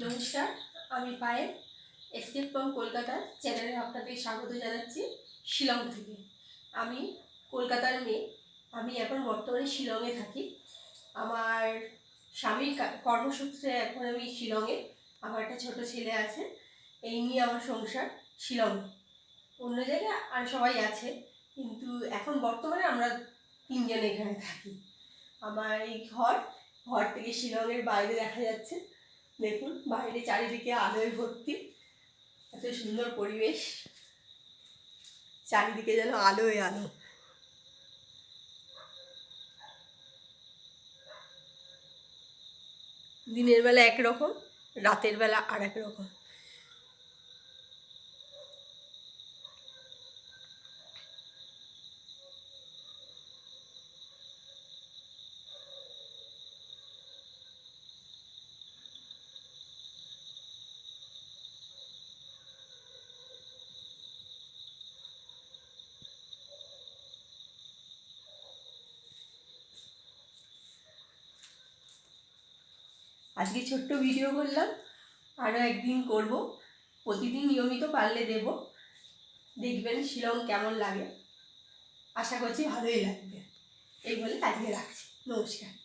নমস্কার, আমি Payel escape from Kolkata চ্যানেলে আপনাদের স্বাগত জানাচ্ছি শিলং থেকে। আমি কলকাতার মেয়ে। আমি এখন বর্তমানে শিলংয়ে থাকি। আমার স্বামীর কর্মসূত্রে এখন আমি শিলংয়ে। আমার একটা ছোট ছেলে আছে। এই নিয়ে আমার সংসার শিলংয়ে। অন্য জায়গায় আর সবাই আছে, কিন্তু এখন বর্তমানে আমরা তিনজন এখানে থাকি। আমার এই ঘর থেকে শিলংয়ের বাইরে দেখা যাচ্ছে। দেখুন, বাইরে চারিদিকে আলোয় ভর্তি, এত সুন্দর পরিবেশ, চারিদিকে যেন আলোয় আলো। দিনের বেলা একরকম, রাতের বেলা আর এক রকম। আজকে ছোট্ট ভিডিও করলাম, আরও একদিন করব। প্রতিদিন নিয়মিত পারলে দেব। দেখবেন শিলং কেমন লাগে। আশা করছি ভালোই লাগবে। এই বলে আজকে রাখছি। নমস্কার।